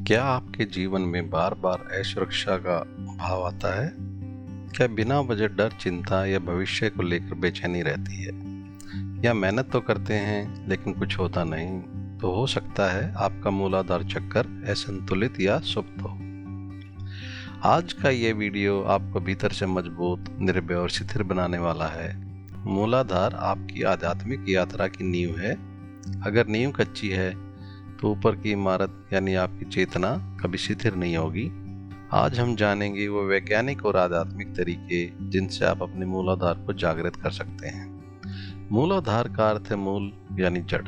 क्या आपके जीवन में बार बार असुरक्षा का भाव आता है? क्या बिना वजह डर, चिंता या भविष्य को लेकर बेचैनी रहती है? या मेहनत तो करते हैं लेकिन कुछ होता नहीं? तो हो सकता है आपका मूलाधार चक्कर असंतुलित या सुप्त हो। आज का ये वीडियो आपको भीतर से मजबूत, निर्भय और स्थिर बनाने वाला है। मूलाधार आपकी आध्यात्मिक यात्रा की नींव है। अगर नींव कच्ची है तो ऊपर की इमारत यानी आपकी चेतना कभी स्थिर नहीं होगी। आज हम जानेंगे वो वैज्ञानिक और आध्यात्मिक तरीके जिनसे आप अपने मूलाधार को जागृत कर सकते हैं। मूलाधार का अर्थ है मूल यानी जड़,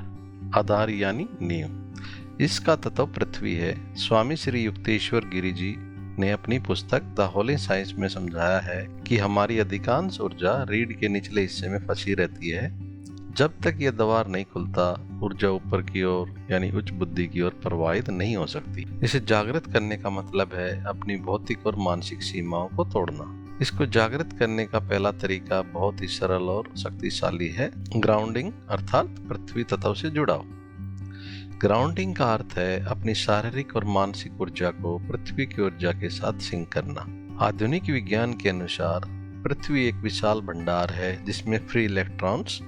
आधार यानी नींव। इसका तत्व पृथ्वी है। स्वामी श्री युक्तेश्वर गिरि जी ने अपनी पुस्तक द होली साइंस में समझाया है कि हमारी अधिकांश ऊर्जा रीढ़ के निचले हिस्से में फंसी रहती है। जब तक यह द्वार नहीं खुलता, ऊर्जा ऊपर की ओर यानी उच्च बुद्धि की ओर प्रवाहित नहीं हो सकती। इसे जागृत करने का मतलब है अपनी भौतिक और मानसिक सीमाओं को तोड़ना। इसको जागृत करने का पहला तरीका बहुत ही सरल और शक्तिशाली है, ग्राउंडिंग अर्थात पृथ्वी तत्व से जुड़ाव। ग्राउंडिंग का अर्थ है अपनी शारीरिक और मानसिक ऊर्जा को पृथ्वी की ऊर्जा के साथ सिंक करना। आधुनिक विज्ञान के अनुसार पृथ्वी एक विशाल भंडार है जिसमें फ्री इलेक्ट्रॉन्स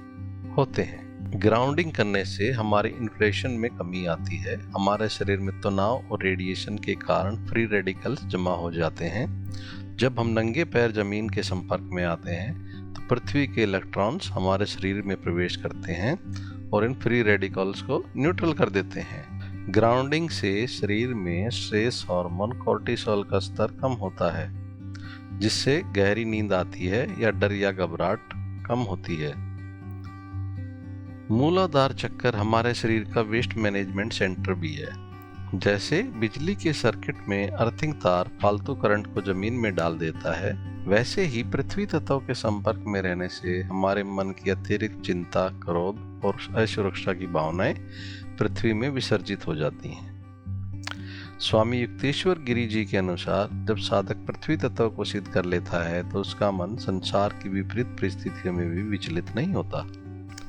होते हैं। ग्राउंडिंग करने से हमारे इन्फ्लेशन में कमी आती है। हमारे शरीर में तनाव और रेडिएशन के कारण फ्री रेडिकल्स जमा हो जाते हैं। जब हम नंगे पैर जमीन के संपर्क में आते हैं तो पृथ्वी के इलेक्ट्रॉन्स हमारे शरीर में प्रवेश करते हैं और इन फ्री रेडिकल्स को न्यूट्रल कर देते हैं। ग्राउंडिंग से शरीर में स्ट्रेस हार्मोन कोर्टिसोल का स्तर कम होता है, जिससे गहरी नींद आती है या डर या घबराहट कम होती है। मूलाधार चक्कर हमारे शरीर का वेस्ट मैनेजमेंट सेंटर भी है। जैसे बिजली के सर्किट में अर्थिंग तार फालतू करंट को जमीन में डाल देता है, वैसे ही पृथ्वी तत्व के संपर्क में रहने से हमारे मन की अतिरिक्त चिंता, क्रोध और असुरक्षा की भावनाएं पृथ्वी में विसर्जित हो जाती हैं। स्वामी युक्तेश्वर गिरि जी के अनुसार जब साधक पृथ्वी तत्व को सिद्ध कर लेता है तो उसका मन संसार की विपरीत परिस्थितियों में भी विचलित नहीं होता।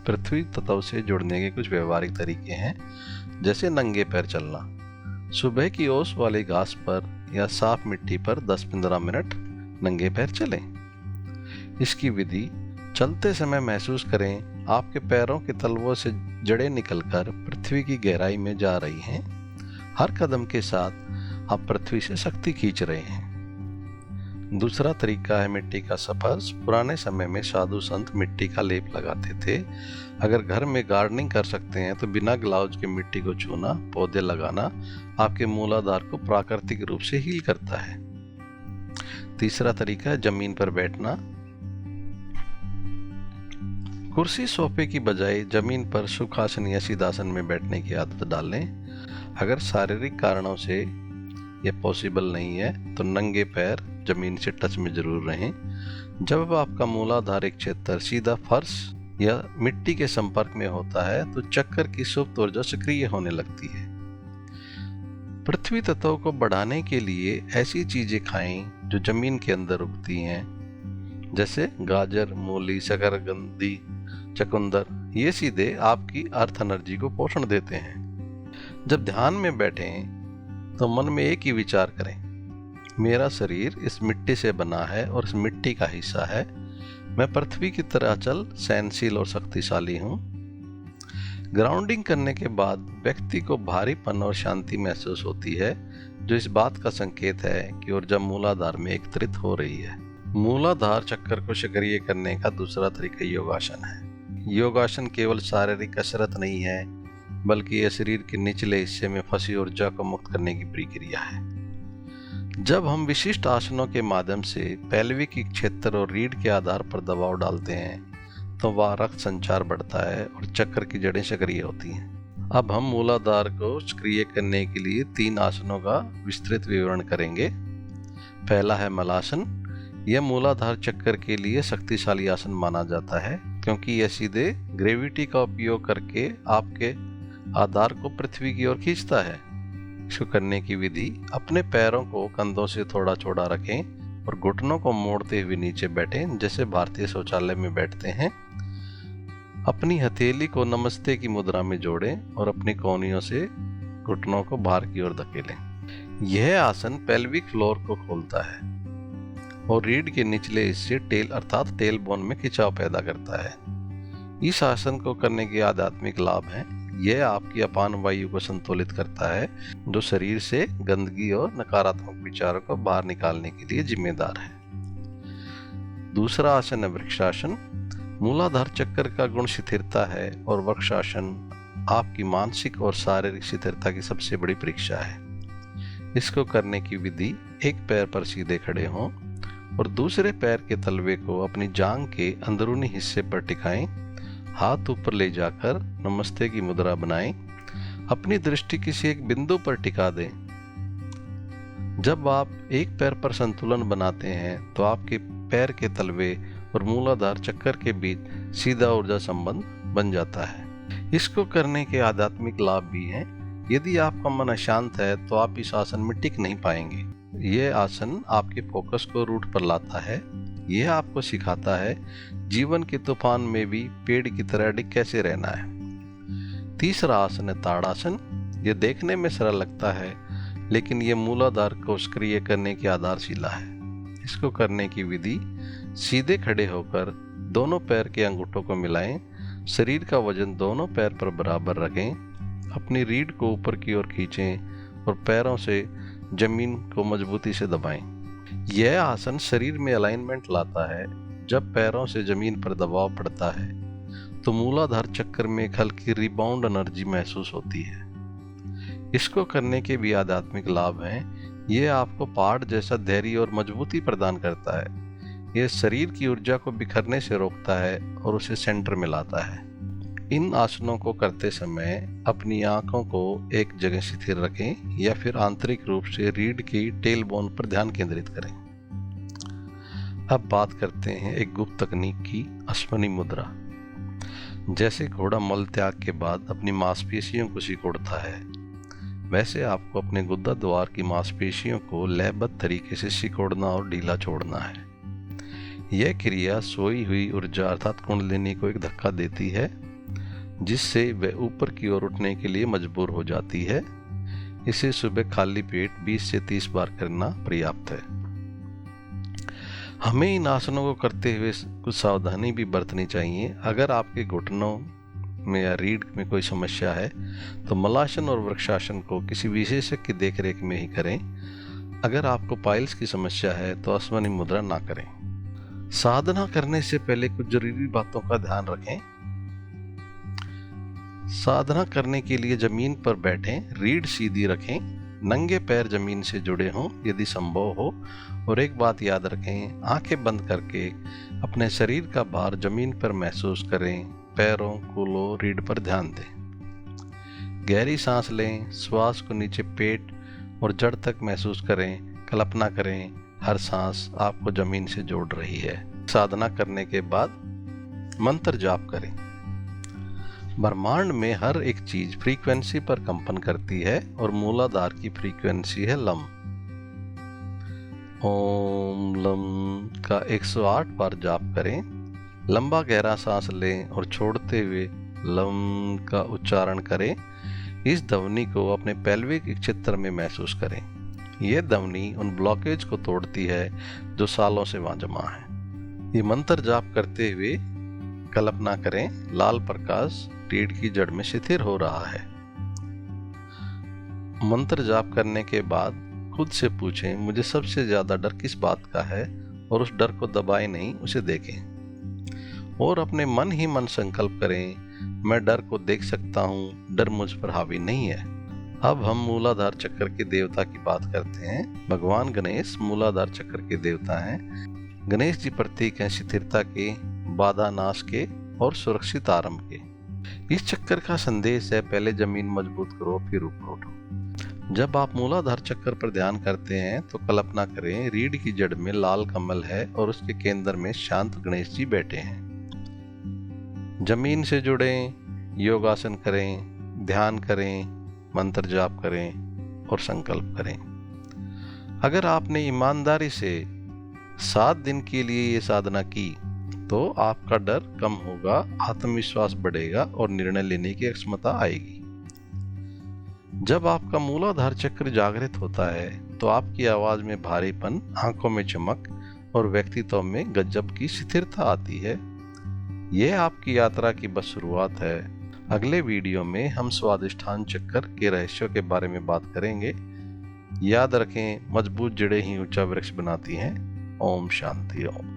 पृथ्वी तत्व से जुड़ने के कुछ व्यवहारिक तरीके हैं, जैसे नंगे पैर चलना। सुबह की ओस वाली घास पर या साफ मिट्टी पर 10-15 मिनट नंगे पैर चलें। इसकी विधि, चलते समय महसूस करें आपके पैरों के तलवों से जड़ें निकलकर पृथ्वी की गहराई में जा रही हैं। हर कदम के साथ आप पृथ्वी से शक्ति खींच रहे हैं। दूसरा तरीका है मिट्टी का स्पर्श। पुराने समय में साधु संत मिट्टी का लेप लगाते थे। अगर घर में गार्डनिंग कर सकते हैं तो बिना ग्लव्स के मिट्टी को छूना, पौधे लगाना आपके मूलाधार को प्राकृतिक रूप से हील करता है। तीसरा तरीका है जमीन पर बैठना। कुर्सी, सोफे की बजाय जमीन पर सुखासन या सीधासन में बैठने की आदत डालें। अगर शारीरिक कारणों से यह पॉसिबल नहीं है तो नंगे पैर जमीन से टच में जरूर रहें। जब आपका मूलाधारिक क्षेत्र सीधा फर्श या मिट्टी के संपर्क में होता है तो चक्कर की सुप्त ऊर्जा सक्रिय होने लगती है। पृथ्वी तत्व को बढ़ाने के लिए ऐसी चीजें खाएं जो जमीन के अंदर उगती हैं, जैसे गाजर, मूली, शकरकंदी, चुकंदर। ये सीधे आपकी अर्थ एनर्जी को पोषण देते हैं। जब ध्यान में बैठें तो मन में एक ही विचार करें, मेरा शरीर इस मिट्टी से बना है और इस मिट्टी का हिस्सा है। मैं पृथ्वी की तरह अचल, सहनशील और शक्तिशाली हूँ। ग्राउंडिंग करने के बाद व्यक्ति को भारीपन और शांति महसूस होती है, जो इस बात का संकेत है कि ऊर्जा मूलाधार में एकत्रित हो रही है। मूलाधार चक्कर को सक्रिय करने का दूसरा तरीका योगासन है। योगासन केवल शारीरिक कसरत नहीं है, बल्कि यह शरीर के निचले हिस्से में फंसी ऊर्जा को मुक्त करने की प्रक्रिया है। जब हम विशिष्ट आसनों के माध्यम से पैल्विक क्षेत्र और रीढ़ के आधार पर दबाव डालते हैं तो वह रक्त संचार बढ़ता है और चक्र की जड़ें सक्रिय होती हैं। अब हम मूलाधार को सक्रिय करने के लिए 3 आसनों का विस्तृत विवरण करेंगे। पहला है मलासन। यह मूलाधार चक्र के लिए शक्तिशाली आसन माना जाता है, क्योंकि यह सीधे ग्रेविटी का उपयोग करके आपके आधार को पृथ्वी की ओर खींचता है। इसको करने की विधि, अपने पैरों को कंधों से थोड़ा चौड़ा रखें और घुटनों को मोड़ते हुए नीचे बैठें, जैसे भारतीय शौचालय में बैठते हैं। अपनी हथेली को नमस्ते की मुद्रा में जोड़ें और अपनी कोहनियों से घुटनों को बाहर की ओर धकेलें। यह आसन पेल्विक फ्लोर को खोलता है और रीढ़ के निचले हिस्से टेल अर्थात टेल बोन में खिंचाव पैदा करता है। इस आसन को करने के आध्यात्मिक लाभ हैं। यह आपकी अपान वायु को संतुलित करता है, जो शरीर से गंदगी और नकारात्मक विचारों को बाहर निकालने के लिए जिम्मेदार है। दूसरा आसन है वृक्षासन। मूलाधार चक्र का गुण स्थिरता है और वृक्षासन आपकी मानसिक और शारीरिक स्थिरता की सबसे बड़ी परीक्षा है। इसको करने की विधि, एक पैर पर सीधे खड़े हों और दूसरे पैर के तलवे को अपनी जांघ के अंदरूनी हिस्से पर टिकाएं। हाथ ऊपर ले जाकर नमस्ते की मुद्रा बनाएं। अपनी दृष्टि किसी एक बिंदु पर टिका दें। जब आप एक पैर पर संतुलन बनाते हैं तो आपके पैर के तलवे और मूलाधार चक्कर के बीच सीधा ऊर्जा संबंध बन जाता है। इसको करने के आध्यात्मिक लाभ भी हैं। यदि आपका मन अशांत है तो आप इस आसन में टिक नहीं पाएंगे। यह आसन आपके फोकस को रूट पर लाता है। यह आपको सिखाता है जीवन के तूफान में भी पेड़ की तरह अडिग कैसे रहना है। तीसरा आसन है ताड़ासन। यह देखने में सरल लगता है, लेकिन यह मूलाधार को सक्रिय करने की आधारशिला है। इसको करने की विधि, सीधे खड़े होकर दोनों पैर के अंगूठों को मिलाएं। शरीर का वजन दोनों पैर पर बराबर रखें। अपनी रीढ़ को ऊपर की ओर खींचें और पैरों से जमीन को मजबूती से दबाएं। यह आसन शरीर में अलाइनमेंट लाता है। जब पैरों से जमीन पर दबाव पड़ता है तो मूलाधार चक्र में एक हल्की रिबाउंड एनर्जी महसूस होती है। इसको करने के भी आध्यात्मिक लाभ हैं। यह आपको पहाड़ जैसा धैर्य और मजबूती प्रदान करता है। यह शरीर की ऊर्जा को बिखरने से रोकता है और उसे सेंटर में लाता है। इन आसनों को करते समय अपनी आंखों को एक जगह स्थिर रखें या फिर आंतरिक रूप से रीढ़ की टेल बोन पर ध्यान केंद्रित करें। अब बात करते हैं एक गुप्त तकनीक की, अश्वनी मुद्रा। जैसे घोड़ा मल त्याग के बाद अपनी मांसपेशियों को सिकोड़ता है, वैसे आपको अपने गुदा द्वार की मांसपेशियों को लयबद्ध तरीके से सिकोड़ना और ढीला छोड़ना है। यह क्रिया सोई हुई ऊर्जा अर्थात कुंडलिनी को एक धक्का देती है, जिससे वह ऊपर की ओर उठने के लिए मजबूर हो जाती है। इसे सुबह खाली पेट 20 से 30 बार करना पर्याप्त है। हमें इन आसनों को करते हुए कुछ सावधानी भी बरतनी चाहिए। अगर आपके घुटनों में या रीढ़ में कोई समस्या है तो मलासन और वृक्षासन को किसी विशेषज्ञ की देखरेख में ही करें। अगर आपको पाइल्स की समस्या है तो अश्वनी मुद्रा ना करें। साधना करने से पहले कुछ जरूरी बातों का ध्यान रखें। साधना करने के लिए जमीन पर बैठें, रीढ़ सीधी रखें, नंगे पैर जमीन से जुड़े हों यदि संभव हो, और एक बात याद रखें, आंखें बंद करके अपने शरीर का भार जमीन पर महसूस करें। पैरों, कूल्हों, रीढ़ पर ध्यान दें। गहरी सांस लें, श्वास को नीचे पेट और जड़ तक महसूस करें। कल्पना करें हर सांस आपको जमीन से जोड़ रही है। साधना करने के बाद मंत्र जाप करें। ब्रह्मांड में हर एक चीज फ्रीक्वेंसी पर कंपन करती है और मूलाधार की फ्रीक्वेंसी है लम। ओम लम का 108 बार जाप करें। लंबा गहरा सांस लें और छोड़ते हुए लम का उच्चारण करें। इस ध्वनि को अपने पेल्विक क्षेत्र में महसूस करें। यह ध्वनि उन ब्लॉकेज को तोड़ती है जो सालों से वहां जमा है। ये मंत्र जाप करते हुए कल्पना करें लाल प्रकाश रीढ़ की जड़ में स्थिर हो रहा है। मंत्र जाप करने के बाद खुद से पूछें, मुझे सबसे ज्यादा डर किस बात का है, और उस डर को दबाएं नहीं, उसे देखें। और अपने मन ही मन संकल्प करें, मैं डर को देख सकता हूँ, डर मुझ पर हावी नहीं है। अब हम मूलाधार चक्र के देवता की बात करते हैं। भगवान गणेश मूलाधार चक्र के देवता हैं। गणेश जी प्रतीक हैं स्थिरता के, बाधा नाश के और सुरक्षित आरंभ के। इस चक्कर का संदेश है, पहले जमीन मजबूत करो फिर ऊपर उठो। जब आप मूलाधार चक्र पर ध्यान करते हैं तो कल्पना करें रीढ़ की जड़ में लाल कमल है और उसके केंद्र में शांत गणेश जी बैठे हैं। जमीन से जुड़ें, योगासन करें, ध्यान करें, मंत्र जाप करें और संकल्प करें। अगर आपने ईमानदारी से 7 दिन के लिए ये साधना की तो आपका डर कम होगा, आत्मविश्वास बढ़ेगा और निर्णय लेने की क्षमता आएगी। जब आपका मूलाधार चक्र जागृत होता है तो आपकी आवाज में भारीपन, आंखों में चमक और व्यक्तित्व में गजब की स्थिरता आती है। यह आपकी यात्रा की बस शुरुआत है। अगले वीडियो में हम स्वादिष्ठान चक्र के रहस्यों के बारे में बात करेंगे। याद रखें, मजबूत जड़ें ही ऊंचा वृक्ष बनाती हैं। ओम शांति ओम।